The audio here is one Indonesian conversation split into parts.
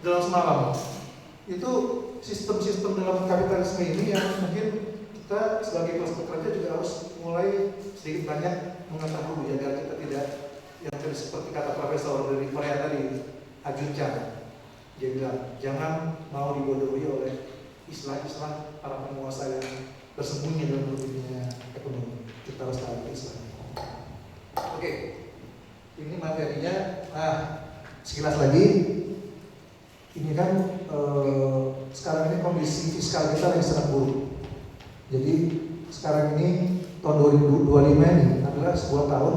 dalam semalam. Itu sistem-sistem dalam kapitalisme ini yang mungkin kita sebagai kelas pekerja juga harus mulai sedikit banyak mengetahui agar kita tidak yang seperti kata profesor dari Korea tadi, Ajun Chan. Dia bilang, jangan mau dibodohi oleh istilah-istilah para penguasa yang bersembunyi dalam dunia ekonomi. Kita harus tahu Islam. Oke, ini materinya. Nah, sekilas lagi, ini kan sekarang ini kondisi fiskal kita yang sangat buruk. Jadi sekarang ini tahun 2025 ini adalah sebuah tahun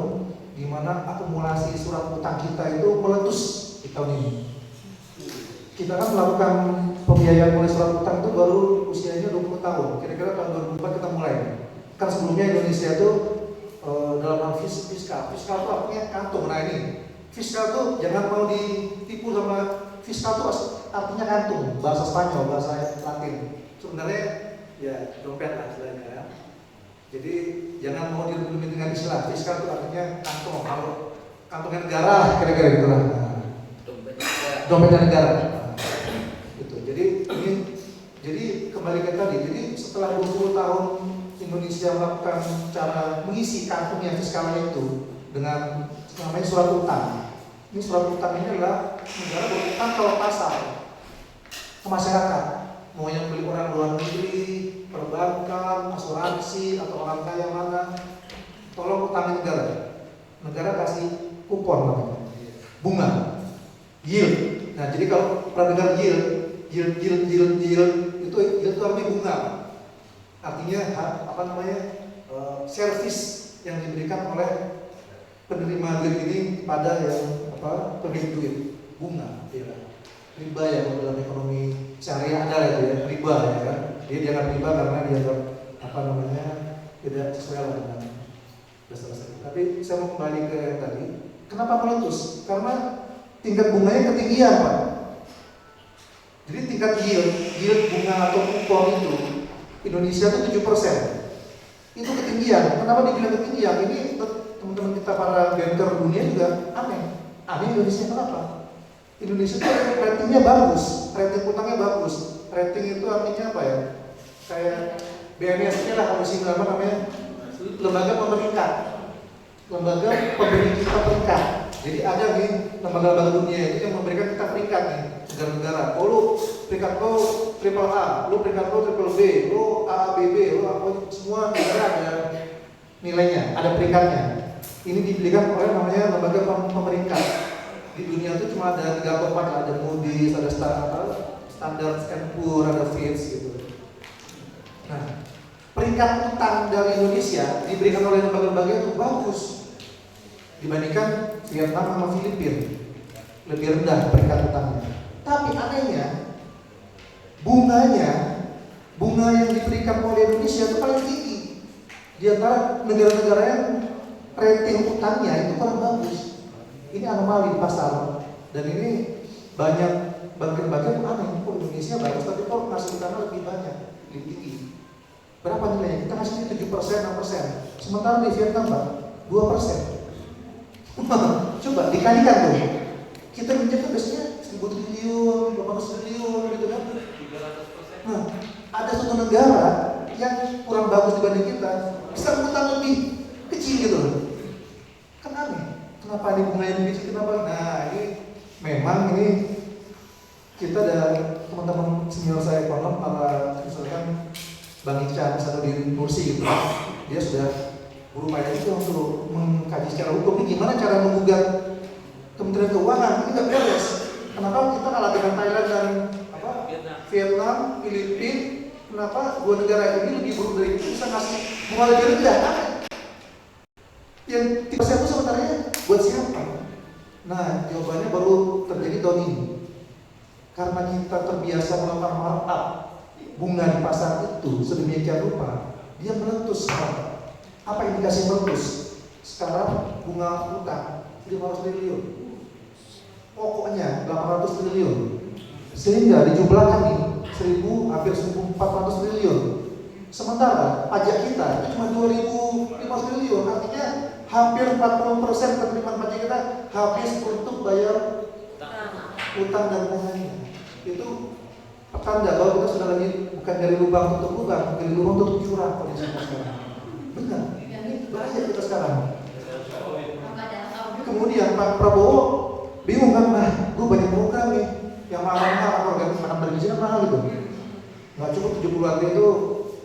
di mana akumulasi surat utang kita itu meletus di tahun ini. Kita kan melakukan pembiayaan mulai surat utang itu baru usianya 20 tahun. Kira-kira tahun 2004 kita mulai. Kan sebelumnya Indonesia itu dalam hal fiskal itu artinya kantung. Nah ini fiskal itu jangan mau ditipu sama fiskal itu artinya kantung, bahasa Spanyol, bahasa Latin. Sebenarnya ya dompet lah istilahnya. Jadi jangan mau dirubah dengan istilah fiskal itu artinya kantong, kalau kantongnya negara kira-kira gitulah. Nah, dompetnya negara. Gitu. Jadi kembali ke tadi. Jadi setelah 20 tahun Indonesia melakukan cara mengisi kantongnya fiskalnya itu dengan namanya surat utang. Ini surat utang ini adalah negara berutang kalau pasar ke masyarakat, mau yang beli orang luar negeri, perbankan, asuransi atau orang kaya mana, tolong utangin negara. Negara kasih kupon namanya, bunga, yield. Nah jadi kalau pernah dengar yield itu artinya bunga. Artinya apa namanya servis yang diberikan oleh penerima duit ini pada yang pemilik duit, bunga, ya. Riba ya dalam ekonomi syariah ada itu ya, riba ya kan. Dia dianggap riba karena dianggap tidak sesuai dengan dasar-dasar. Tapi saya mau kembali ke yang tadi. Kenapa meletus? Karena tingkat bunganya ketinggian, Pak. Jadi tingkat yield bunga atau kupon itu Indonesia itu 7%. Itu ketinggian. Kenapa dibilang ketinggian? Ini teman-teman kita para banker dunia juga aneh. Aneh Indonesia kenapa? Indonesia itu ratingnya bagus, rating utangnya bagus. Rating itu artinya apa ya? Kayak BNS lah kalau sini apa namanya? Lembaga pemeringkat. Lembaga pemberi kita peringkat. Jadi ada nih lembaga-lembaga dunia itu yang memberikan kita peringkat nih, negara-negara. Oh lu peringkat lo triple A, lu peringkat lo triple B, lu AABB, lu apa semua negara ada nilainya, ada peringkatnya. Ini diberikan oleh namanya lembaga pemeringkat. Di dunia itu cuma ada 3 atau 4, ada Moody's, ada Standard & Poor's, ada Fitch gitu. Nah, peringkat utang dari Indonesia diberikan oleh lembaga-lembaga itu bagus dibandingkan Vietnam sama Filipina. Lebih rendah peringkat utangnya. Tapi anehnya, bunga yang diberikan oleh Indonesia itu paling tinggi di antara negara-negara yang rating utangnya itu kurang bagus. Ini anomali di pasar, dan ini banyak bank-bank aneh. Kok Indonesia bagus, tapi kok ngasih utangnya lebih banyak, lebih tinggi. Berapa nilainya? Kita ngasihnya 7%, 6%. Sementara di Vietnam, Pak, 2%. Coba dikalikan tuh. Kita minjem tuh biasanya 1.000 triliun, 800 triliun gitu kan. Nah, ada satu negara yang kurang bagus dibanding kita, bisa utang lebih kecil gitu loh. Kan aneh. Kenapa di bunga yang kecil, kenapa? Nah ini memang ini kita dan teman-teman senior saya ekonom, para misalkan Bang Ican, Sadudin Nursi gitu, dia sudah berupaya itu untuk mengkaji secara hukum ini gimana cara menggugat Kementerian Keuangan. Ini nggak beres. Kenapa kita kalah dengan Thailand dan Vietnam, Filipina? Kenapa 2 negara ini lebih buruk dari kita, bisa ngasih bunga lebih rendah? Yang 3% itu sebenarnya buat siapa? Nah, jawabannya baru terjadi tahun ini. Karena kita terbiasa melakukan markup bunga di pasar itu sedemikian rupa, dia meletus. Apa indikasi meletus? Sekarang bunga utang 500 triliun, pokoknya 800 triliun, sehingga dijumlahkan nih hampir 1.400 triliun. Sementara pajak kita itu cuma 2.500 triliun, artinya hampir 40% penerimaan pajak kita habis untuk bayar utang dan bunganya. Itu pertanda bahwa kita sudah lagi bukan dari lubang tutup lubang, dari lubang tutup jurang kondisi kita sekarang. Benar, ini bahaya kita sekarang. Kemudian Pak Prabowo bingung kan, nah gue banyak program nih yang mahal-mahal, program makan bergizi kan mahal gitu. Nggak cukup 70-an itu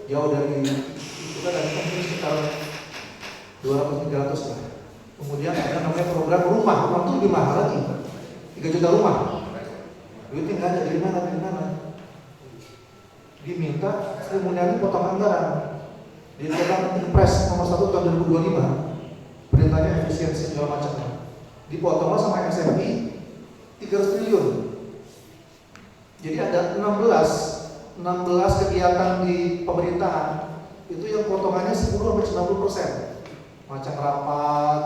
jauh dari itu kan, ada mungkin sekitar 200-300 lah. Kemudian ada namanya program rumah itu lebih mahal lagi, 3 juta rumah. Duitnya nggak ada, dari mana? Diminta Sri Mulyani potong anggaran di dalam Impres nomor 1 tahun 2025, perintahnya efisiensi segala macam. Dipotonglah sama SMI 300 triliun. Jadi ada 16 kegiatan di pemerintahan itu yang potongannya 10-90%. Macam rapat,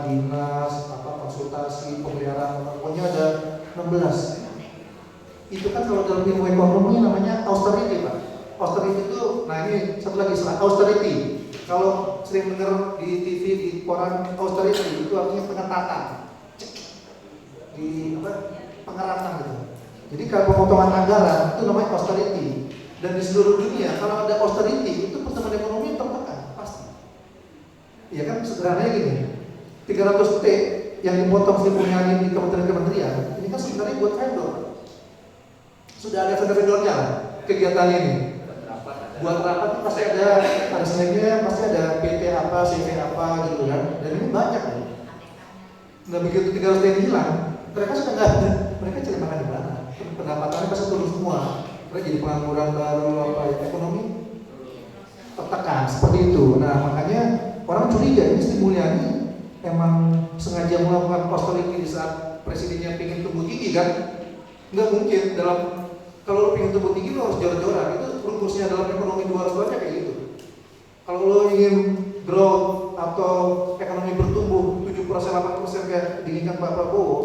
dinas, konsultasi, pemeliharaan, pokoknya ada 16. Itu kan kalau dalam ilmu ekonomi namanya austerity, Pak. Austerity itu, nah ini satu lagi istilah austerity. Kalau sering dengar di TV, di koran, austerity itu artinya pengetatan, pengeratan gitu. Jadi kalau pemotongan anggaran itu namanya austerity. Dan di seluruh dunia kalau ada austerity itu pertumbuhan ekonomi tertekan pasti. Iya kan, sederhananya gini, 300 T yang dipotong Sri Mulyani di kementerian-kementerian ini kan sebenarnya buat vendor. Sudah ada vendor-vendornya kegiatan ini. Buat rapat pasti ada snapnya, pasti ada PT apa, CV apa gitu kan. Dan ini banyak ya. Nah begitu 300 T hilang, mereka sudah nggak ada. Mereka cari makan di mana? Pendapatannya pasti turun semua. Mereka jadi pengangguran baru, ekonomi tertekan seperti itu. Nah makanya orang curiga ini Sri Mulyani emang sengaja melakukan austerity di saat presidennya ingin tumbuh tinggi kan? Nggak mungkin dalam, kalau lo ingin tumbuh tinggi lo harus jor-joran. Itu rumusnya dalam ekonomi 200 kayak gitu. Kalau lo ingin growth atau ekonomi bertumbuh 7%-8% kayak diinginkan Pak Prabowo,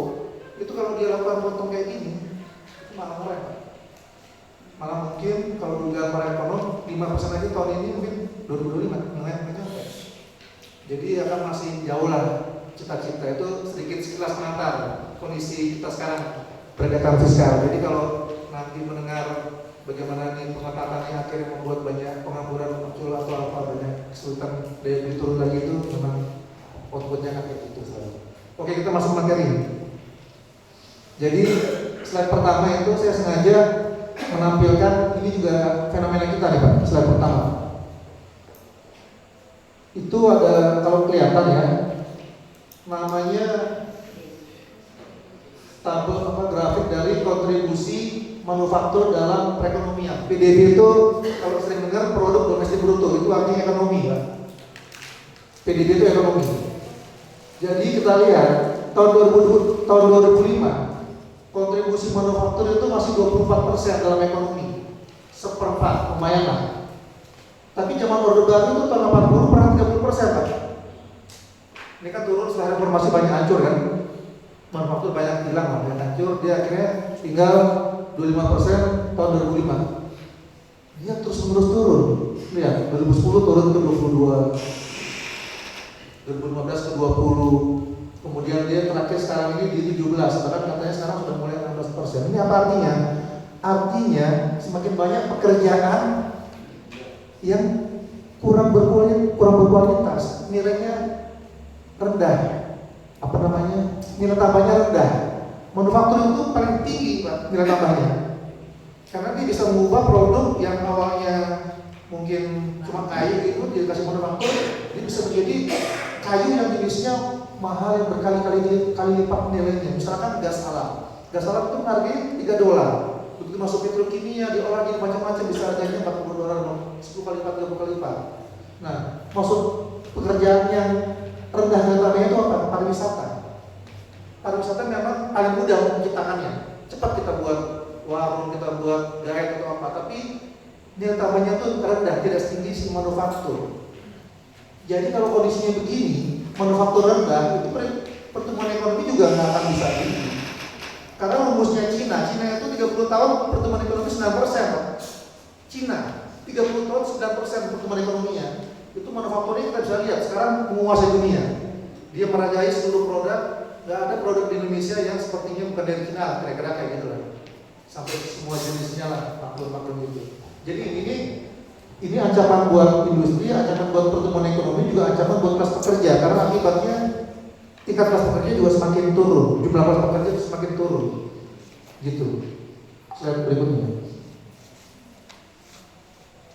itu kalau dia lakukan potong kayak gini, itu malah mereka. Malah mungkin kalau dugaan para ekonom 5% lagi tahun ini mungkin 2025 mencapai. Jadi akan masih jauh lah cita-cita itu. Sedikit sekilas mengantar kondisi kita sekarang berdekatan fiskal. Jadi kalau nanti mendengar bagaimana nih pengetatan yang akhirnya membuat banyak pengangguran muncul atau apa, banyak kesulitan daya beli turun lagi, itu memang outputnya kayak gitu. Oke, kita masuk materi. Jadi slide pertama itu saya sengaja menampilkan ini juga fenomena kita nih Pak. Slide pertama itu ada, kalau kelihatan ya, namanya tabel grafik dari kontribusi manufaktur dalam perekonomian. PDB itu kalau sering dengar produk domestik bruto, itu artinya ekonomi Pak. PDB itu ekonomi. Jadi kita lihat tahun 2005 kontribusi manufaktur itu masih 24% dalam ekonomi, seperempat, lumayan lah. Tapi zaman Orde Baru itu tahun 80 pernah 30% Pak. Ini kan turun setelah reformasi banyak hancur kan, manufaktur banyak hilang, banyak hancur, dia akhirnya tinggal 25% tahun 2005. Dia terus menerus turun. Lihat, 2010 turun ke 22, 2015 ke 20, kemudian dia terakhir sekarang ini di 17, bahkan katanya sekarang sudah mulai 16%. Ini apa artinya? Artinya semakin banyak pekerjaan yang kurang berkualitas, nilainya rendah, nilai tambahnya rendah. Manufaktur itu paling tinggi Pak, nilai tambahnya, karena dia bisa mengubah produk yang awalnya mungkin cuma kayu gitu, dia kasih manufaktur, dia bisa menjadi kayu yang jenisnya mahal, yang berkali-kali lipat nilainya. Misalkan gas alam itu harganya $3. Begitu masuk petrokimia, diolah jadi macam-macam, bisa harganya $40, 10 kali lipat, 20 kali lipat. Nah, masuk pekerjaan yang rendah nilainya itu apa? Pariwisata. Pariwisata memang paling mudah menciptakannya. Cepat kita buat warung, kita buat gaet atau apa, tapi nilai tambahnya itu rendah, tidak setinggi si manufaktur. Jadi kalau kondisinya begini, manufaktur rendah, itu pertumbuhan ekonomi juga nggak akan bisa tinggi. Karena rumusnya Cina itu 30 tahun pertumbuhan ekonomi 9%. Cina 30 tahun 9% pertumbuhan ekonominya. Itu manufakturnya kita bisa lihat sekarang menguasai dunia. Dia merajai seluruh produk nggak ada produk di Indonesia yang sepertinya bukan dari Cina, kira-kira kayak gitu lah. Sampai semua jenisnya lah, maklum gitu. Jadi ini ancaman buat industri, ancaman buat pertumbuhan ekonomi, juga ancaman buat kelas pekerja, karena akibatnya tingkat kelas pekerja juga semakin turun, jumlah kelas pekerja semakin turun, gitu. Slide berikutnya.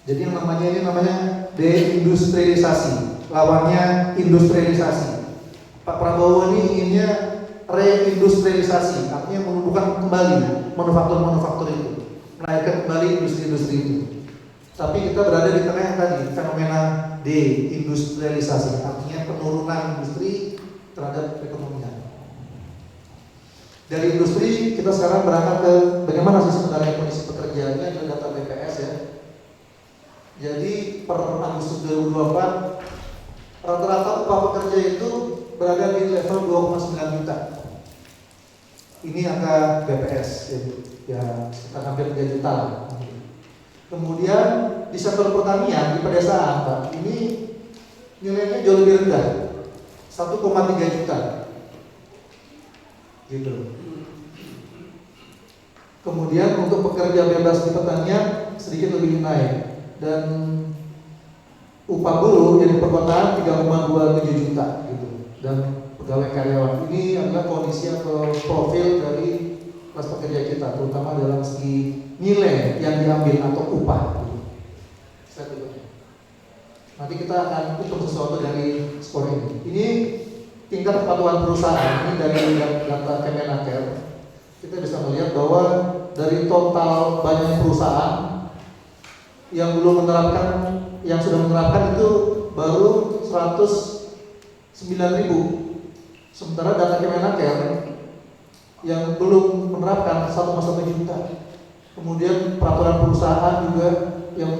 Jadi yang namanya deindustrialisasi, lawannya industrialisasi. Pak Prabowo ini inginnya reindustrialisasi, artinya menumbuhkan kembali manufaktur-manufaktur itu, melahirkan kembali industri-industri itu. Tapi kita berada di tengah yang tadi, fenomena deindustrialisasi, artinya penurunan industri terhadap perekonomian. Dari industri kita sekarang berangkat ke bagaimana sih sebenarnya kondisi pekerjaannya, ada data BPS ya. Jadi per Agustus 2024 rata-rata upah pekerja itu berada di level 2,9 juta. Ini angka BPS ya sekitar hampir 3 juta lah. Kemudian di sektor pertanian, di pedesaan Pak, ini nilainya jauh lebih rendah, 1,3 juta. Gitu. Kemudian untuk pekerja bebas di pertanian sedikit lebih naik, dan upah buruh yang di perkotaan 3,27 juta gitu. Dan pegawai karyawan ini adalah kondisi atau profil dari kelas pekerja kita, terutama dalam segi nilai yang diambil atau upah gitu. Nanti kita akan hitung sesuatu dari skor ini. Ini tingkat kepatuhan perusahaan, ini dari data Kemenaker. Kita bisa melihat bahwa dari total banyak perusahaan yang belum menerapkan, yang sudah menerapkan itu baru 109.000. Sementara data Kemenaker yang belum menerapkan 1,1 juta. Kemudian peraturan perusahaan juga yang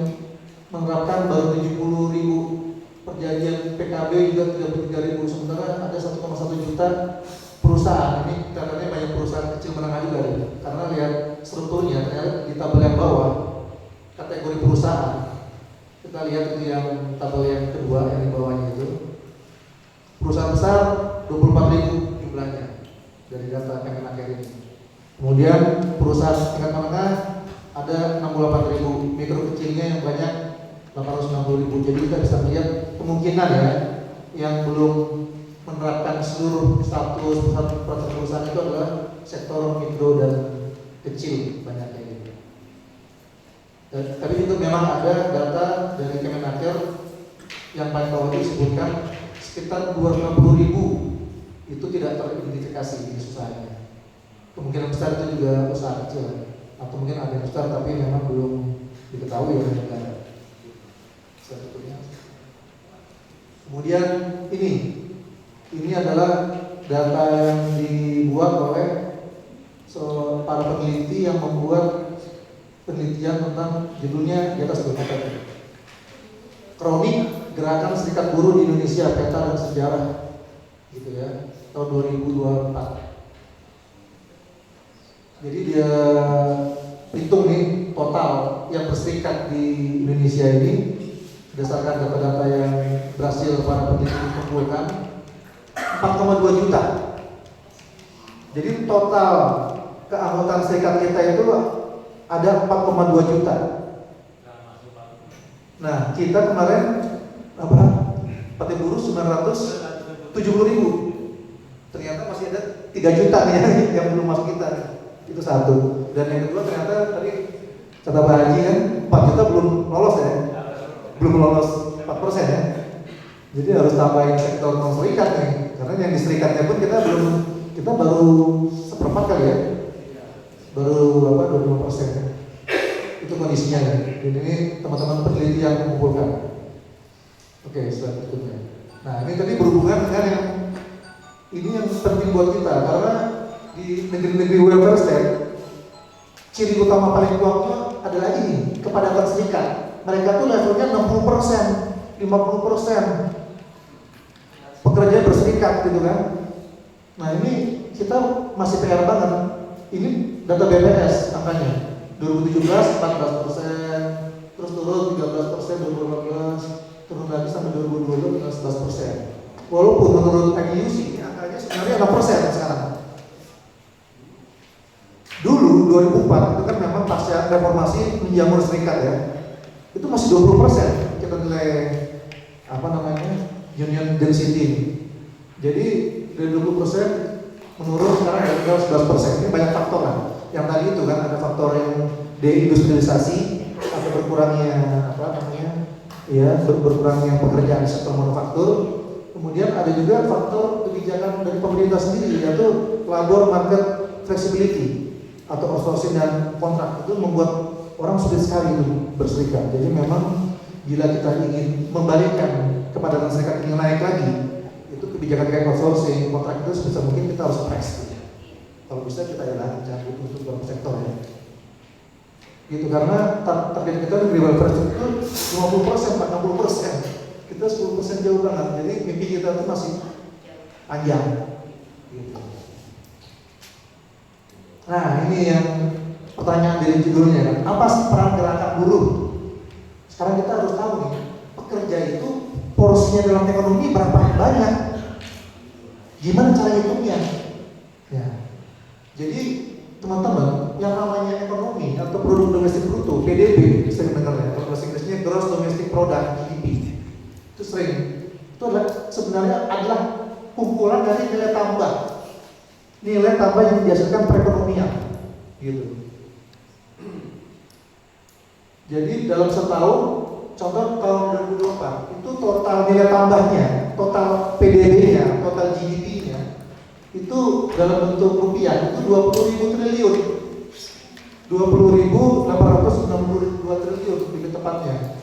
menerapkan baru 70.000. Perjanjian PKB juga 33.000. Sementara ada 1,1 juta perusahaan. Ini katanya banyak perusahaan kecil menengah juga ya. Karena lihat strukturnya, ternyata di tabel yang bawah kategori perusahaan, kita lihat itu yang tabel yang kedua yang di bawahnya itu, perusahaan besar 24.000 jumlahnya dari data Kemenaker ini. Kemudian perusahaan tingkat menengah ada 68.000, mikro kecilnya yang banyak 860.000. Jadi kita bisa melihat kemungkinan ya yang belum menerapkan seluruh status perusahaan itu adalah sektor mikro dan kecil banyaknya gitu. Tapi itu memang ada data dari Kemenaker yang paling bawah itu disebutkan sekitar 250.000 itu tidak teridentifikasi di usahanya. Kemungkinan besar itu juga usaha kecil, atau mungkin ada yang besar tapi memang belum diketahui oleh negara. Kemudian ini adalah data yang dibuat oleh para peneliti yang membuat penelitian tentang judulnya di atas berkata kronik gerakan serikat buruh di Indonesia, peta dan sejarah gitu ya, tahun 2024. Jadi dia hitung nih total yang berserikat di Indonesia ini berdasarkan data-data yang berhasil para peneliti kumpulkan, 4,2 juta. Jadi total keanggotaan serikat kita itu ada 4,2 juta. Nah, kita kemarin partai buruh 970.000. Ternyata masih ada 3 juta nih yang belum masuk kita. Itu satu. Dan yang kedua ternyata tadi kata Pak Haji kan 4 juta belum lolos ya. Belum lolos 4% ya. Jadi harus tambahin sektor non serikat nih. Karena yang di serikatnya pun kita baru seperempat kali ya. Baru 25%. Itu kondisinya ya. Dan ini teman-teman peneliti yang mengumpulkan. Oke, slide berikutnya. Nah, ini tadi berhubungan dengan yang penting buat kita, karena di negeri-negeri welfare state ciri utama paling kuatnya adalah ini, kepadatan serikat. Mereka tuh levelnya 60%, 50% pekerja berserikat gitu kan. Nah, ini kita masih PR banget. Ini data BPS angkanya 2017 14%, terus turun 13% 2018, turun lagi sampai 2022 11%. Walaupun menurut IUC angkanya sebenarnya 6% sekarang. 2004 itu kan memang pasca reformasi menjamur serikat ya, itu masih 20% kita nilai union density. Jadi dari 20% menurun sekarang dari 11%. Ini banyak faktor lah. Yang tadi itu kan ada faktor yang deindustrialisasi atau berkurangnya berkurangnya pekerjaan di sektor manufaktur. Kemudian ada juga faktor kebijakan dari pemerintah sendiri, yaitu labor market flexibility atau outsourcing dan kontrak. Itu membuat orang sulit sekali itu berserikat. Jadi memang bila kita ingin membalikkan kepada serikat ingin naik lagi, itu kebijakan kayak outsourcing, kontrak itu sebisa mungkin kita harus press. Kalau bisa kita cari untuk beberapa sektor ya. Gitu, karena target kita di global first itu 50%, 60%. Kita 10% jauh banget. Jadi mimpi kita itu masih panjang. Gitu. Nah, ini yang pertanyaan dari judulnya kan. Apa sih peran gerakan buruh? Sekarang kita harus tahu nih, pekerja itu porsinya dalam ekonomi berapa banyak? Gimana cara hitungnya? Ya. Jadi teman-teman, yang namanya ekonomi atau produk domestik bruto (PDB) sering dengar ya, atau bahasa Inggrisnya Gross Domestic Product (GDP). Itu sering. Itu sebenarnya adalah kumpulan dari nilai tambah yang dihasilkan perekonomian, gitu. Jadi dalam setahun, contoh tahun 2024 itu total nilai tambahnya, total PDB-nya, total GDP-nya itu dalam bentuk rupiah itu 20.000 triliun, 20.892 triliun lebih tepatnya.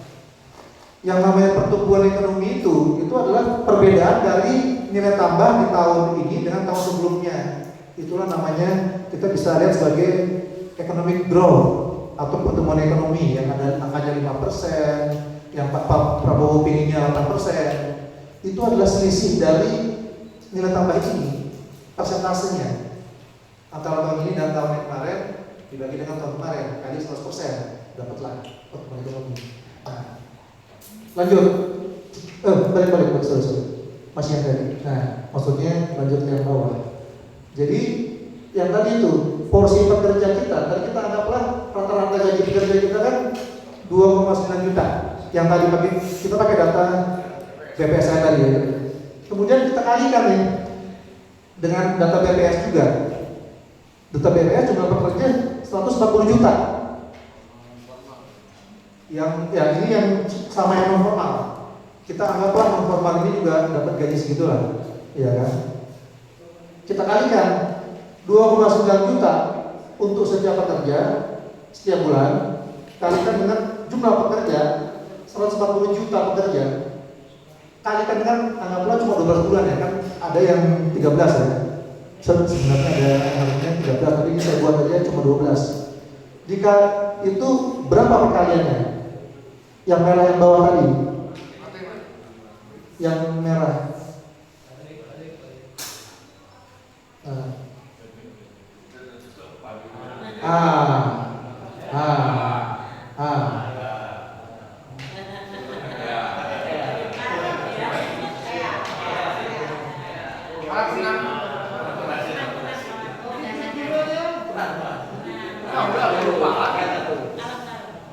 Yang namanya pertumbuhan ekonomi itu adalah perbedaan dari nilai tambah di tahun ini dengan tahun sebelumnya. Itulah namanya kita bisa lihat sebagai economic growth atau pertumbuhan ekonomi yang ada angkanya 5%, yang Pak Prabowo pinginnya 8%. Itu adalah selisih dari nilai tambah ini, persentasenya antara tahun ini dan tahun yang kemarin dibagi dengan tahun kemarin kali 100%, dapatlah pertumbuhan ekonomi. Nah, lanjut, balik sorry. Masih yang tadi. Nah, maksudnya lanjut ke yang bawah. Jadi yang tadi itu porsi pekerja kita, tadi kita anggaplah rata-rata gaji pekerja kita kan 2,9 juta. Yang tadi kita pakai data BPS saya tadi ya. Kemudian kita kalikan nih dengan data BPS juga. Data BPS jumlah pekerja 140 juta. Yang ini yang sama yang non formal. Kita anggaplah non formal ini juga dapat gaji segitulah, ya kan? Kita kalikan 2,9 juta untuk setiap pekerja setiap bulan, kalikan dengan jumlah pekerja 140 juta pekerja, kalikan dengan anggaplah cuma 12 bulan ya kan? Ada yang 13 ya. Sebenarnya ada harusnya 13, tapi ini saya buat aja cuma 12. Jika itu berapa perkaliannya? Yang merah yang bawah tadi, yang merah.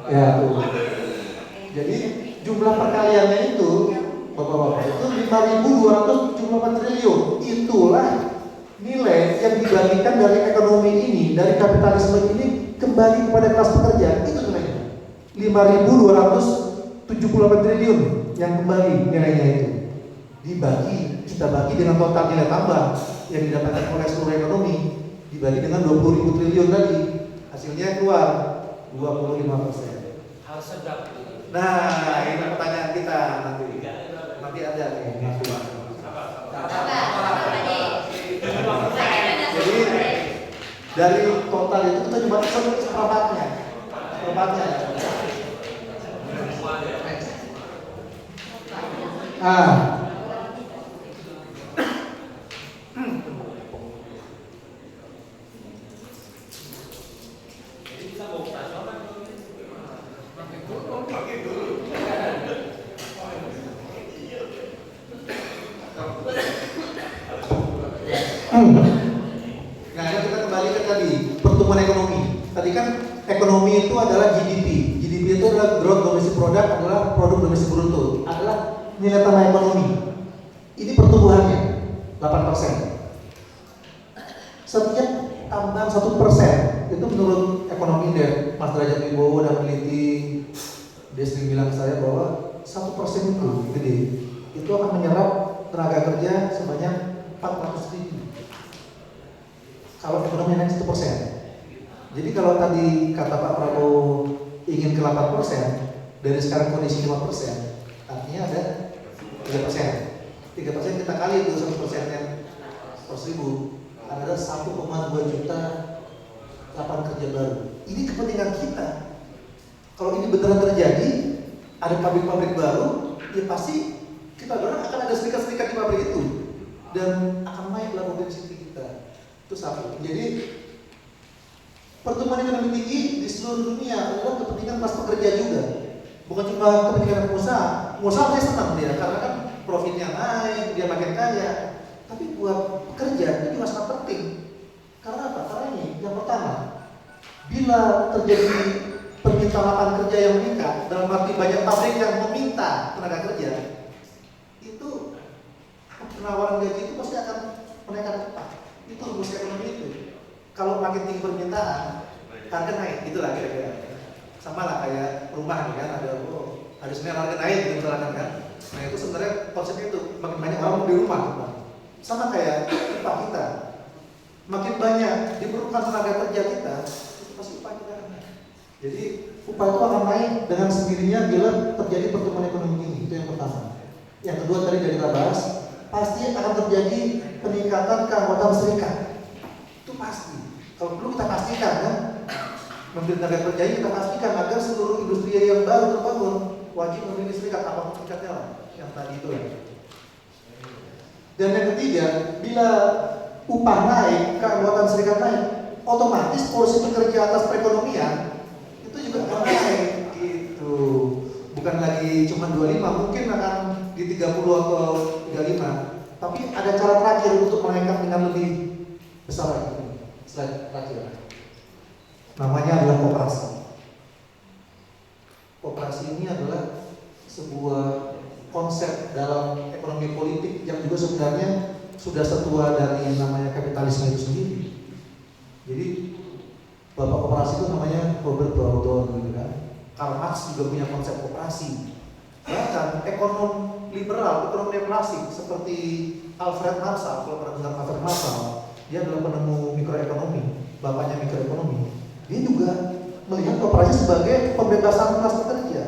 Ya tuh. Jadi jumlah perkaliannya itu, Bapak-bapak, itu 5.274 triliun. Itulah nilai yang dibagikan dari ekonomi ini, dari kapitalisme ini kembali kepada kelas pekerja. Itu nilainya 5.278 triliun yang kembali nilainya itu kita bagi dengan total nilai tambah yang didapatkan oleh seluruh ekonomi, dibagi dengan 20.000 triliun tadi, hasilnya keluar 25%. Nah, ini pertanyaan kita nanti ada nih. Jadi dari total itu kita cuma seperempatnya. Nah, kita kembali ke tadi pertumbuhan ekonomi. Tadi kan ekonomi itu adalah GDP. GDP itu adalah Gross Domestic Product, adalah produk domestik bruto, adalah nilai tambah ekonomi. Ini pertumbuhannya 8%. Setiap tambahan 1% itu menurut ekonomi indef, Mas Derajat Wibowo dan peneliti dia sering bilang ke saya bahwa 1% itu gede, itu akan menyerap tenaga kerja sebanyak 400.000. Kalau ekonomi naik 1%. Jadi kalau tadi kata Pak Prabowo ingin ke 8%, dari sekarang kondisi 5%, artinya ada 3%. 3% kita kali itu 1% yang 100.000, ada 1,2 juta lapangan kerja baru. Ini kepentingan kita. Kalau ini beneran terjadi, ada pabrik-pabrik baru, ya pasti kita dorong akan ada serikat-serikat di pabrik itu dan akan naiklah potensi kita. Itu satu. Jadi pertumbuhan ekonomi tinggi di seluruh dunia adalah kepentingan kelas pekerja juga, bukan cuma kepentingan pengusaha. Pengusaha saya senang dia karena kan profitnya naik, dia makin kaya. Tapi buat pekerja itu juga sangat penting. Karena apa? Karena ini yang pertama, bila terjadi permintaan lapangan kerja yang meningkat, dalam arti banyak pabrik yang meminta tenaga kerja, itu penawaran gaji itu pasti akan menaikkan cepat. Itu rumus ekonomi itu. Kalau makin tinggi permintaan, harga naik, itulah kira-kira. Sama lah kayak rumah nih kan, ada sebenarnya harga naik gitu misalkan kan. Nah itu sebenarnya konsepnya itu, makin banyak orang di rumah. Sama kayak upah kita, makin banyak diperlukan tenaga kerja kita, itu pasti upah kita akan naik. Jadi upah itu akan naik dengan sendirinya bila terjadi pertumbuhan ekonomi tinggi, itu yang pertama. Yang kedua tadi dari kita bahas, pasti akan terjadi peningkatan keanggotaan serikat. Itu pasti. Kalau perlu kita pastikan kan, Menteri Tenaga Kerja kita pastikan agar seluruh industri yang baru terbangun wajib memiliki serikat, apapun serikatnya lah, yang tadi itu ya. Dan yang ketiga, bila upah naik, keanggotaan serikat naik, otomatis porsi pekerja atas perekonomian itu juga akan naik gitu. Bukan lagi cuma 25, mungkin akan di 30 atau 35. Tapi ada cara terakhir untuk menaikkan dengan lebih besar lagi. Slide terakhir. Namanya adalah koperasi. Koperasi ini adalah sebuah konsep dalam ekonomi politik yang juga sebenarnya sudah setua dari namanya kapitalisme itu sendiri. Jadi bapak koperasi itu namanya Robert Broughton gitu kan. Karl Marx juga punya konsep koperasi. Bahkan ekonom liberal, ekonom neoklasik seperti Alfred Marshall, kalau pernah dengar Alfred Marshall, dia adalah penemu mikroekonomi, bapaknya mikroekonomi. Dia juga melihat koperasi sebagai pembebasan kelas pekerja.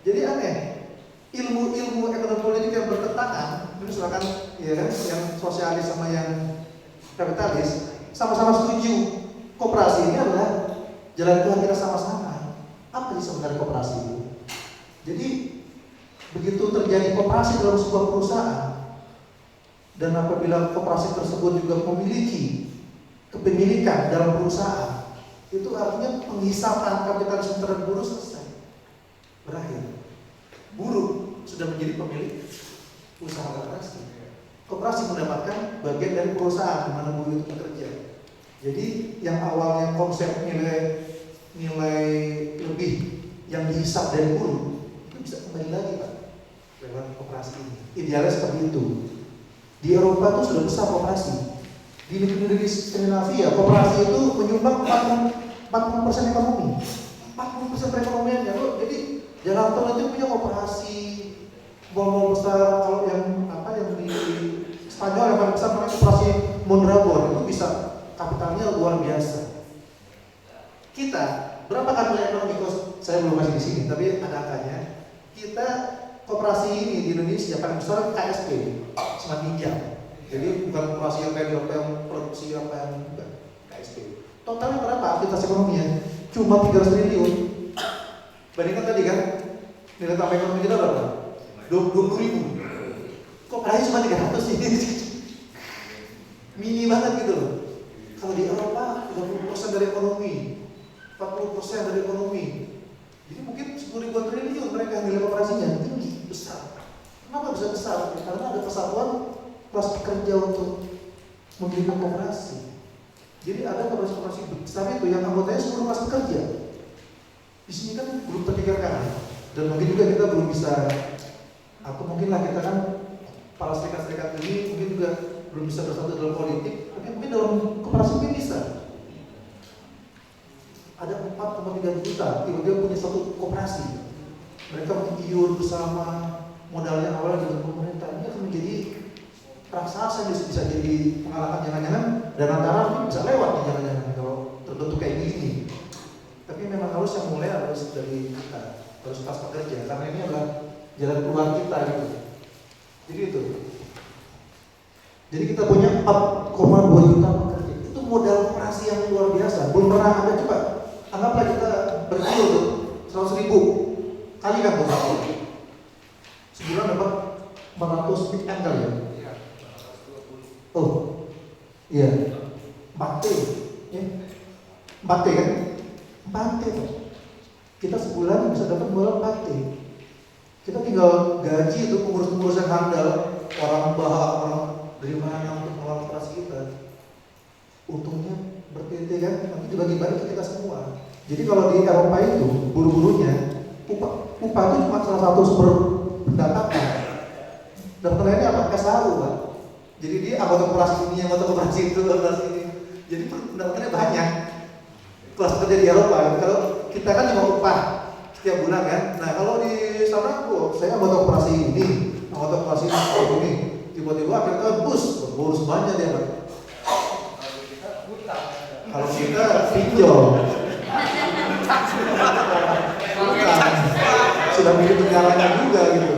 Jadi aneh, ilmu-ilmu ekonomi politik yang bertentangan, misalkan ya kan, yang sosialis sama yang kapitalis, sama-sama setuju koperasi ini adalah jalan Tuhan kita sama-sama. Apa sih sebenarnya koperasi itu? Jadi begitu terjadi koperasi dalam sebuah perusahaan, dan apabila koperasi tersebut juga memiliki kepemilikan dalam perusahaan, itu artinya penghisapan kapitalisme terhadap buruh selesai, berakhir. Buruh sudah menjadi pemilik usaha koperasi. Koperasi mendapatkan bagian dari perusahaan di mana buruh itu bekerja. Jadi yang awalnya konsep nilai lebih yang dihisap dari buruh itu bisa kembali lagi Pak lewat koperasi ini. Idealnya seperti itu. Di Eropa itu sudah besar koperasi. Di negeri-negeri Skandinavia, koperasi itu menyumbang 40% ekonomi. 40% perekonomiannya loh. Jadi jalan tol itu punya koperasi. Mall-mall besar, kalau yang di Spanyol yang paling besar namanya koperasi Mondragon, itu bisa kapitalnya luar biasa. Kita berapa kan ekonomi? Saya belum masih di sini, tapi ada angkanya. Kita koperasi ini di Indonesia paling besar KSP, Smart Pinjam. Jadi bukan koperasi yang kayak yang produksi yang KSP. Totalnya berapa aktivitas ekonominya? Cuma 300 triliun. Bandingkan tadi kan, nilai tambah ekonomi kita berapa? 20.000. Koperasi cuma 300 ini. Mini banget gitu loh. Kalau di Eropa 30% dari ekonomi, 40% dari ekonomi. Jadi mungkin 10.000 triliun mereka nilai koperasinya tinggi, besar. Kenapa bisa besar? Ya, karena ada persatuan kelas pekerja untuk mendirikan koperasi. Jadi ada koperasi besar itu yang anggotanya seluruh kelas pekerja. Di sini kan belum terpikirkan, dan mungkin juga kita belum bisa, atau mungkinlah kita kan para serikat-serikat ini mungkin juga belum bisa bersatu dalam politik, tapi mungkin dalam koperasi mungkin bisa. Ada 4,3 juta, tiba-tiba punya satu koperasi. Mereka mengiur bersama, modalnya awalnya dengan pemerintah. Ini akan menjadi raksasa, bisa jadi pengalahkan jangan-jangan, dan antara bisa lewat nih jangan-jangan kalau terbentuk kayak gini. Tapi memang harus yang mulai harus dari kita, harus pas pekerja, karena ini adalah jalan keluar kita gitu. Jadi itu. Jadi kita punya 4,2 juta pekerja. Itu modal koperasi yang luar biasa. Belum pernah ada, coba anggaplah kita berdeal tuh 100.000 kali kan tuh satu. Sebulan dapat 400 big M kali ya. Oh, iya, 4T, ya, 4T kan, 4T tuh. Kita sebulan bisa dapat modal 4T. Kita tinggal gaji itu pengurus-pengurus yang handal, orang bahak, orang dari mana untuk mengelola operasi kita. Untungnya ber-PT kan, nanti dibagi-bagi ke kita semua. Jadi kalau di Eropa itu, buru-burunya, upah itu cuma salah satu sumber pendapatan. Dan lainnya apa? SAU kan. Jadi dia anggota koperasi ini, anggota koperasi itu, koperasi ini. Jadi pendapatannya banyak. Kelas kerja di Eropa, kalau kita kan cuma upah setiap bulan kan. Nah kalau di sana, saya anggota koperasi ini, anggota koperasi ini, tiba-tiba akhirnya bonus banyak dia kan. Kalau kita pinjol, sudah mirip negaranya juga gitu,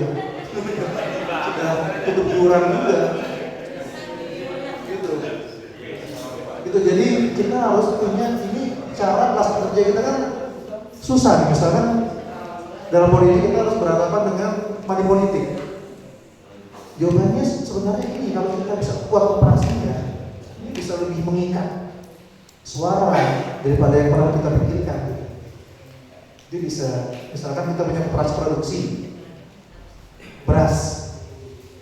sudah tutup iuran juga. Gitu, jadi kita harus punya ini cara kelas pekerja kita kan susah. Misalkan dalam politik kita harus berhadapan dengan money politik. Jawabannya sebenarnya ini, kalau kita bisa kuat operasinya, ini bisa lebih mengikat suara daripada yang pernah kita pikirkan. Jadi bisa, misalkan kita punya operasi produksi beras,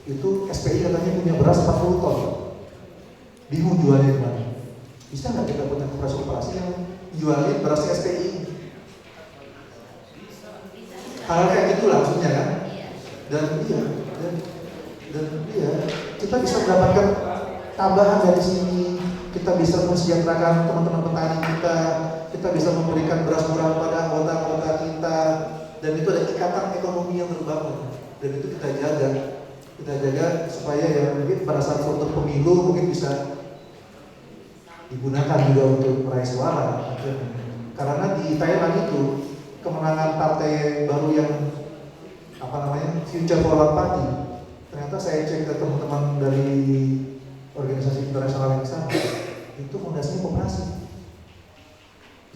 itu SPI katanya punya beras 40 ton, bingung jualnya gimana. Bisa nggak kita punya koperasi yang jualin beras SPI? Hal kayak gitu langsungnya kan? Dan kita bisa mendapatkan tambahan dari sini. Kita bisa mensejahterakan teman-teman petani kita bisa memberikan beras murah pada anggota-anggota kita, dan itu ada ikatan ekonomi yang terbangun. Dan itu kita jaga supaya ya mungkin pada saat foto pemilu mungkin bisa digunakan juga untuk meraih suara. Karena di Thailand itu kemenangan partai baru yang Future Forward Party, ternyata saya cek ke teman-teman dari organisasi internasional yang sama, itu fondasinya koperasi.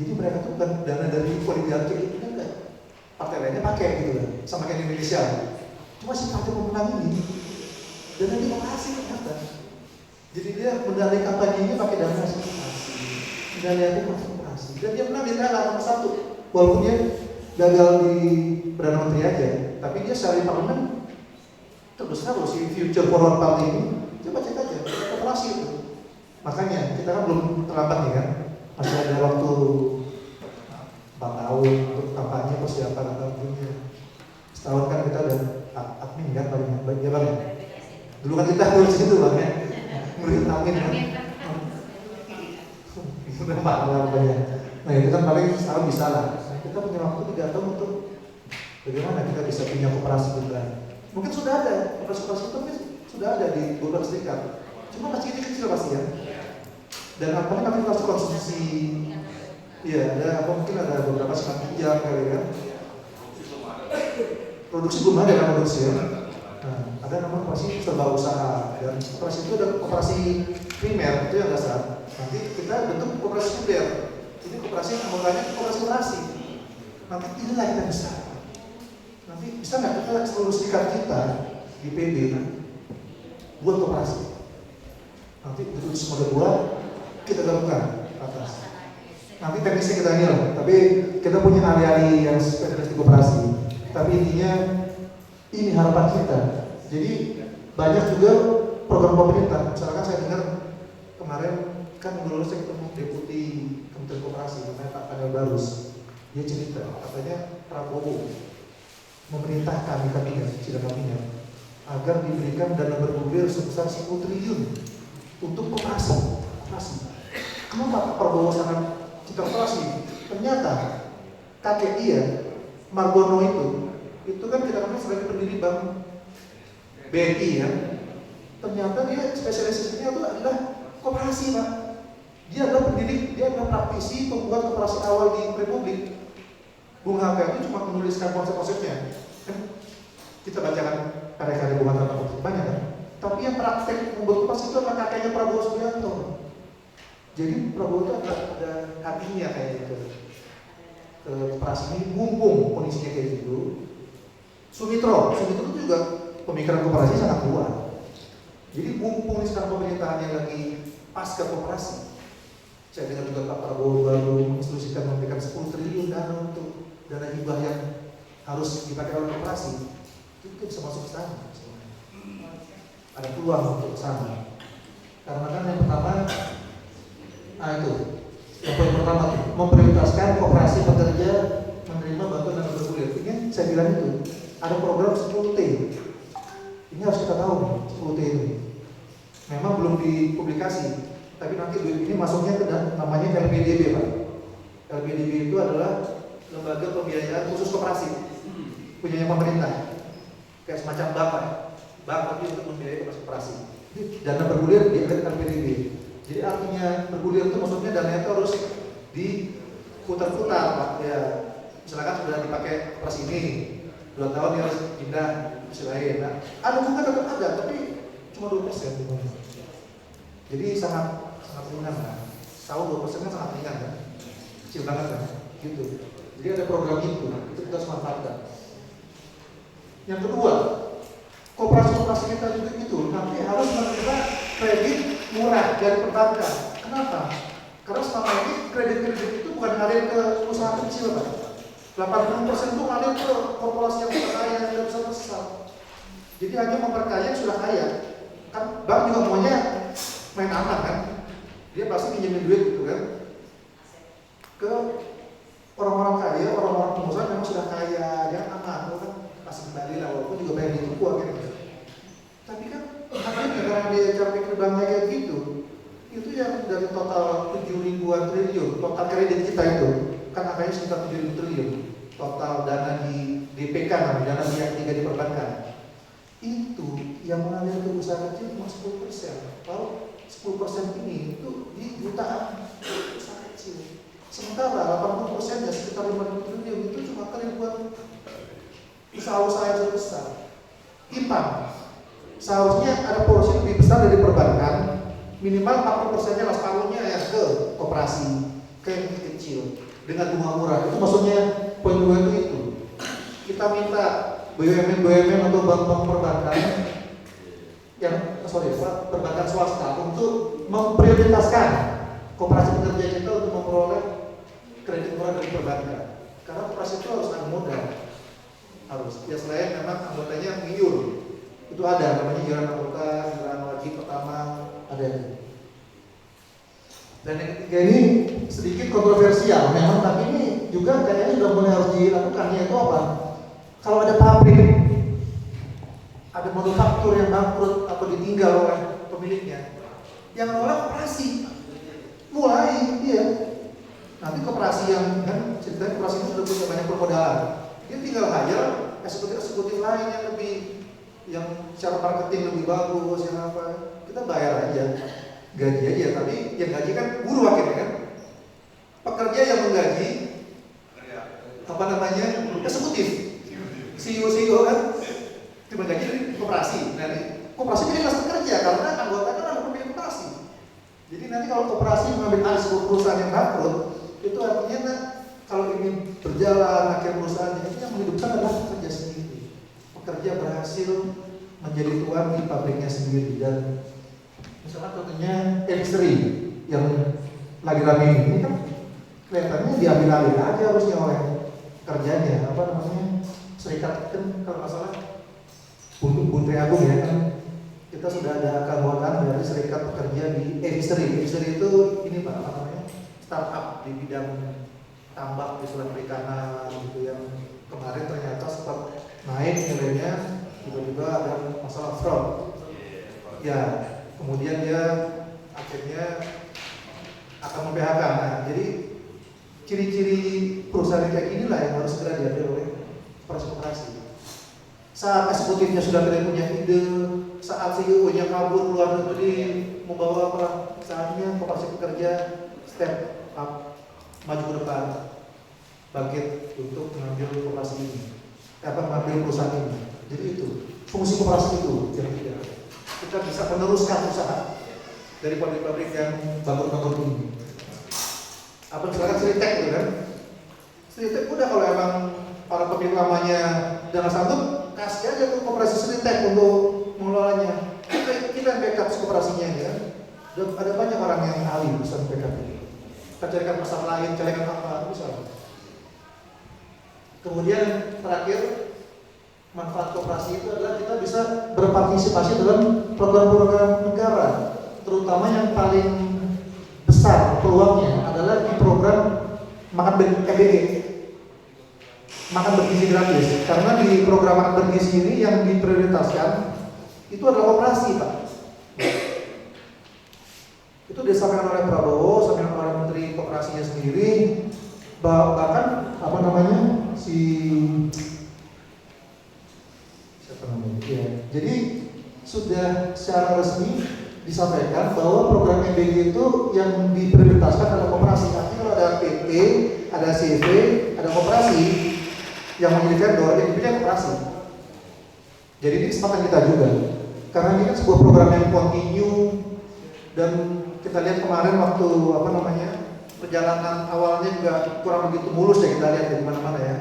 Jadi mereka tuh bukan dana dari oligarki itu kan, partai lainnya pakai gitu kan, sama kayak di Indonesia. Cuma si partai pemenang ini dana di koperasi ternyata. Jadi dia mendanai kampanyenya pakai dana koperasi, mendanai koperasi, dan dia menang di Thailand nomor 1, walaupun dia gagal di Perdana Menteri aja, tapi dia secara parlemen terbesar loh si Future Forward Party ini. Coba cek aja, koperasi itu. Makanya kita kan belum terlambat nih kan, masih ada waktu 4 tahun untuk kampanye, persiapan kampanye. Setahun kan kita udah admin kan paling baik ya bang. Dulu kan kita ngurus itu bang ya, ngurus admin kan. Udah parah banyak. Nah itu kan paling setahun bisa lah. Kita punya waktu 3 tahun untuk bagaimana kita bisa punya koperasi kita. Mungkin sudah ada koperasi itu, mungkin sudah ada di beberapa serikat. Cuma masih kecil pasti ya. Dan apalagi aktivitas konsumsi, iya ada apa, mungkin ada beberapa sekat pinjam kali ya. Produksi belum ada kan produksi ya. Nah, ada nama koperasi serba usaha, dan koperasi itu ada koperasi primer itu yang dasar. Nanti kita bentuk koperasi sekunder. Ini koperasi yang anggotanya koperasi. Nanti inilah kita bisa. Nanti bisa nggak kita seluruh serikat kita di PB buat koperasi. Nanti itu semua buat kita gabungkan ke atas. Nanti teknisnya kita nil, tapi kita punya ahli-ahli yang spesialis di koperasi. Tapi intinya ini harapan kita. Jadi banyak juga program pemerintah. Misalkan saya dengar kemarin kan dulu saya ketemu Deputi Kementerian Koperasi namanya Pak Panel Barus. Dia cerita, katanya Prabowo memerintahkan di kabinet, sidang kabinet, agar diberikan dana bergulir sebesar 10 triliun untuk koperasi. Kenapa Pak Prabowo sangat cinta koperasi? Ternyata kakek dia, Margono itu kan kita kenal sebagai pendiri Bank BNI ya. Ternyata dia spesialisasinya itu adalah koperasi, Pak. Dia adalah pendiri, dia adalah praktisi pembuat koperasi awal di Republik. Bung Hatta itu cuma menuliskan konsep-konsepnya. Kita bacakan karya-karya Bung Hatta banyak kan? Tapi yang praktek membuat koperasi itu adalah kakeknya Prabowo Subianto. Jadi Prabowo itu ada hatinya kayak gitu. Ke koperasi ini mumpung kondisinya kayak gitu. Sumitro itu juga pemikiran koperasi sangat kuat. Jadi mumpung sekarang pemerintahannya lagi pasca koperasi. Saya dengar juga Pak Prabowo baru menginstruksikan memberikan 10 triliun dana untuk dana hibah yang harus dipakai oleh koperasi. Itu bisa masuk ke sana. Ada peluang untuk ke sana. Karena kan yang pertama, itu yang poin pertama tuh, memprioritaskan koperasi pekerja menerima bantuan dana bergulir. Ini saya bilang itu ada program 10T. Ini harus kita tahu nih, 10T ini. Memang belum dipublikasi, tapi nanti duit ini masuknya ke namanya LPDB, Pak. LPDB itu adalah lembaga pembiayaan khusus koperasi, punyanya pemerintah, kayak semacam bank tapi untuk membiayai koperasi. Dana bergulir di LPDB. Jadi artinya bergulir itu maksudnya dana itu harus diputar-putar, Pak. Ya, misalkan sudah dipakai koperasi ini, 2 tahun dia harus pindah ke lain. Nah, ada juga tetap ada, tapi cuma 2%. Jadi sangat ringan kan. Tahu 2% kan sangat ringan kan. Kecil banget kan. Gitu. Jadi ada program itu kita harus manfaatkan. Yang kedua, koperasi-koperasi kita juga itu nanti harus menerima kredit murah dari perbankan. Kenapa? Karena selama ini kredit-kredit itu bukan ngalir ke usaha kecil, Pak. 80% itu ngalir ke korporasi yang sudah kaya, yang besar-besar. Jadi hanya memperkaya yang sudah kaya. Kan bank juga maunya main aman kan, dia pasti pinjemin duit gitu kan ke orang-orang kaya, orang-orang pengusaha memang sudah kaya, dia aman, kan kasih kembali lah, walaupun juga pengen ditipu akhirnya. Tapi kan akhirnya karena dia cara pikir banknya kayak gitu, itu yang dari total 7 ribuan triliun, total kredit kita itu kan akhirnya sekitar 7 ribu triliun, total dana di DPK, dana yang 3 di perbankan. Itu yang mengalir ke usaha kecil cuma 10%. Kalau 10% ini itu di jutaan usaha kecil. Sementara 80% ya sekitar 5.000 triliun itu cuma ke ribuan usaha-usaha yang besar. IPAN seharusnya ada porsi lebih besar dari perbankan, minimal 40%-nya lah, separuhnya ya ke koperasi, ke yang kecil dengan bunga murah. Itu maksudnya poin 2 itu. Kita minta BUMN atau bank-bank perbankan perbankan swasta untuk memprioritaskan koperasi pekerja kita untuk memperoleh kredit murah dari perbankan. Karena koperasi itu harus ada modal, harus. Ya selain memang anggotanya ngiur, itu ada namanya iuran anggota, iuran wajib pertama, ada. Dan yang ketiga ini sedikit kontroversial, memang, tapi ini juga kayaknya sudah mulai harus dilakukan, yaitu apa? Kalau ada pabrik, ada manufaktur yang bangkrut atau ditinggal oleh pemiliknya, yang menolak koperasi, mulai dia. Nanti koperasi yang kan ceritanya koperasi itu sudah punya banyak permodalan, dia tinggal hajar eksekutif lain yang lebih, yang secara marketing lebih bagus, yang apa, kita bayar aja, gaji aja. Tapi yang gaji kan buruh akhirnya kan, pekerja yang menggaji apa namanya eksekutif, CEO kan cuma gaji dari koperasi. Nah, koperasi jadi kelas pekerja karena anggota kan ada pemilik koperasi. Jadi nanti kalau koperasi mengambil alih sebuah perusahaan yang bangkrut, itu artinya kalau ini berjalan akhir perusahaannya, itu yang menghidupkan adalah pekerja sendiri. Pekerja berhasil menjadi tuan di pabriknya sendiri. Dan misalnya contohnya industri yang lagi rame ini kan kelihatannya diambil alih aja harusnya oleh kerjanya, apa namanya, serikat kan kalau nggak salah Buntri Agung ya kan, kita sudah ada keanggotaan dari Serikat Pekerja di Eviseri. Eviseri itu ini Pak, apa namanya? Startup di bidang tambak di Sulawesi Perikanan gitu, yang kemarin ternyata sempat naik nilainya, tiba-tiba ada masalah fraud. Ya, kemudian dia akhirnya akan memphk. Nah, jadi ciri-ciri perusahaan kayak inilah yang harus segera diambil oleh koperasi. Saat eksekutifnya sudah tidak punya ide, saat CEO-nya kabur keluar negeri membawa apa, saatnya koperasi pekerja step up, maju ke depan, bangkit untuk mengambil koperasi ini, mengambil perusahaan ini. Jadi itu fungsi koperasi itu yang tidak. Kita bisa meneruskan usaha dari pabrik-pabrik yang bangun-bangun ini. Apa misalkan Sritek gitu kan? Sritek udah, kalau emang para pemilik lamanya jangan santun, kasih aja tuh koperasi Sritek untuk mengelolanya. Kita yang backup koperasinya ya. Dan ada banyak orang yang ahli bisa backup ini. Kita carikan pasar lain, carikan apa, bisa. Kemudian terakhir, manfaat koperasi itu adalah kita bisa berpartisipasi dalam program-program negara, terutama yang paling besar peluangnya adalah di program makan MBG, makan bergizi gratis. Karena di program makan bergizi ini yang diprioritaskan itu adalah koperasi, Pak. Itu disampaikan oleh Prabowo, disampaikan oleh Menteri Koperasinya sendiri, bahkan apa namanya ya. Jadi sudah secara resmi disampaikan bahwa program MBG itu yang diprioritaskan adalah koperasi. Artinya kalau ada PT, ada CV, ada koperasi yang menjadi vendor, yang dipilih koperasi. Jadi ini kesempatan kita juga, karena ini kan sebuah program yang kontinu, dan kita lihat kemarin waktu perjalanan awalnya juga kurang begitu mulus ya, kita lihat di mana-mana ya,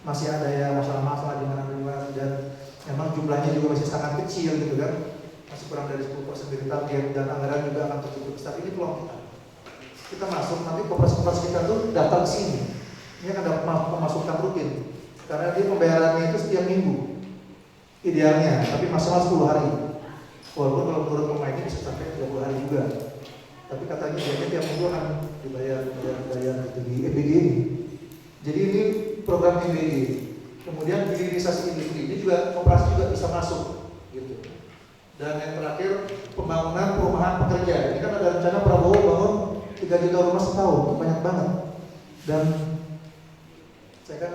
masih ada ya masalah-masalah di mana-mana, dan memang jumlahnya juga masih sangat kecil gitu kan, masih kurang dari 10% dari target, dan anggaran juga akan cukup besar. Ini peluang kita masuk, nanti koperasi-koperasi kita tuh datang ke sini, ini akan dapat pemasukan rutin, karena dia pembayarannya itu setiap minggu idealnya, tapi maksimal 10 hari, walaupun kalau menurut pemain ini bisa sampai 30 hari juga, tapi katanya dia tiap minggu akan dibayar gitu di EBG ini. Jadi ini program EBG. Kemudian hilirisasi industri ini juga koperasi juga bisa masuk gitu. Dan yang terakhir, pembangunan perumahan pekerja. Ini kan ada rencana Prabowo bangun 3 juta rumah setahun, itu banyak banget. Dan saya kan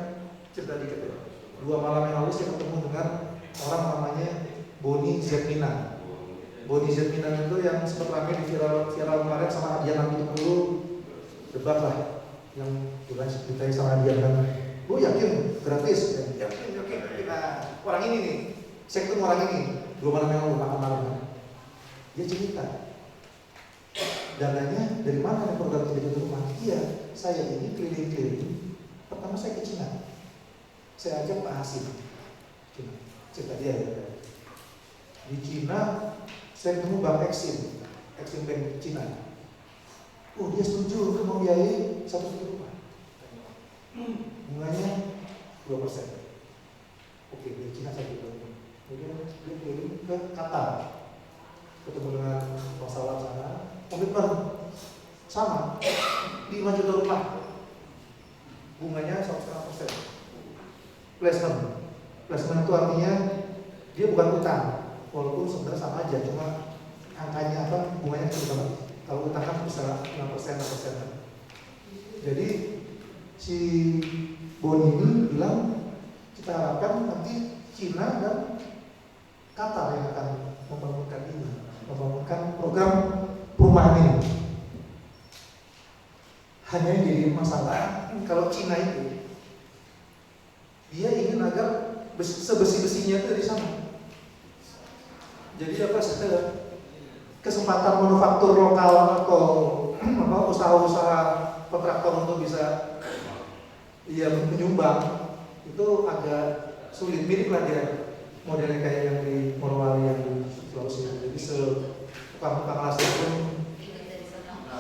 cerita dikit ya. 2 malam yang lalu saya ketemu dengan orang namanya Boni Zetmina. Boni Zetmina itu yang sempat ramai di viral kemarin sama Adian Nabi dulu, debat lah, yang juga ceritanya sama Adian kan. Bu yakin gratis? Yakin. Nah, orang ini nih, saya ketemu orang ini 2 malam yang lalu, makan malam. Dia cerita, dananya dari mana nih program 3 juta rumah? Iya, saya ini keliling-keliling. Pertama saya ke Cina, saya ajak Pak Hasim, Cina. Cerita dia ya. Di Cina, saya ketemu Bank Exim Bank Cina. Oh, dia setuju untuk membiayai 1 juta rumah. Bunganya 2%. Oke, dari Cina saya juga. Kemudian dia keliling ke Qatar, ketemu dengan pesawat sana, komitmen sama 5 juta rumah, bunganya 1,5%. Placement itu artinya dia bukan utang, walaupun sebenarnya sama aja, cuma angkanya bunganya kecil banget. Kalau utang kan bisa 6%. Jadi si Boni ini bilang kita harapkan nanti Cina dan Qatar yang akan membangunkan program perumahan ini. Hanya yang jadi masalah, kalau Cina itu dia ingin agar sebesi-besinya itu dari sana. Jadi kesempatan manufaktur lokal atau usaha-usaha kontraktor untuk bisa menyumbang itu agak sulit. Mirip lah dia modelnya kayak yang di Morowali, yang di Sulawesi. Jadi tukang-tukang lasik pun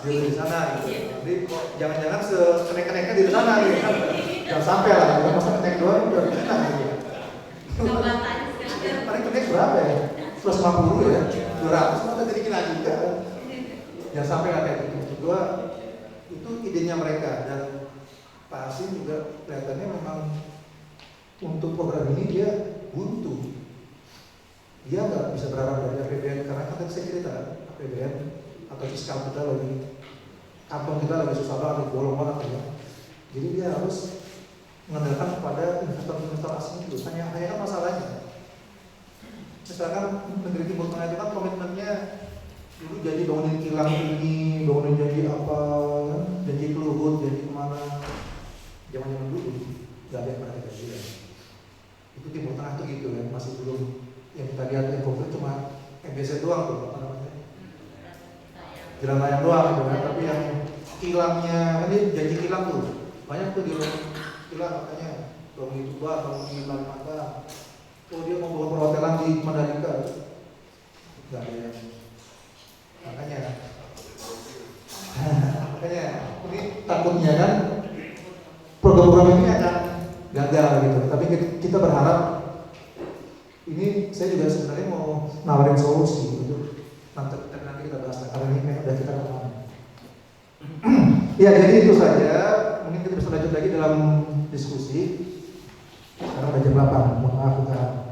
dia dari sana gitu. Jadi jangan-jangan kenek-keneknya di sana gitu kan. Jangan sampai lah, masa kenek doang udah enak gitu. Paling kenek berapa ya? 150 ya, 200 maka jadi kena juga. Jangan sampai kayak gitu. Kedua, itu idenya mereka, dan Pak Asim juga kelihatannya memang untuk program ini dia buntu. Dia nggak bisa berharap dari APBN karena kan saya cerita APBN atau fiskal kita lagi, kantong kita lagi susah banget, bolong banget ya. Jadi dia harus mengandalkan kepada investor-investor asing itu. Hanya kan masalahnya. Misalkan negeri Timur Tengah itu kan komitmennya dulu jadi bangunin kilang ini, bangunin janji apa, janji ke Luhut, janji kemana. Zaman dulu nggak ada yang pernah dikasih. Itu Timur Tengah tuh gitu kan, masih belum yang kita lihat yang konkret cuma MBC doang tuh, apa namanya, jalan layang doang gitu kan. Tapi yang kilangnya kan dia janji kilang tuh banyak tuh di kilang, makanya bangun itu bangun di Kalimantan. Oh dia mau bangun perhotelan di Mandalika, nggak ada yang makanya ini takutnya kan program-program ini akan gagal gitu. Tapi kita berharap ini, saya juga sebenarnya mau nawarin solusi gitu. Nanti kita bahas karena ini udah kita ngomong. Ya jadi itu saja. Mungkin kita bisa lanjut lagi dalam diskusi. Sekarang udah jam 8. Mohon maaf.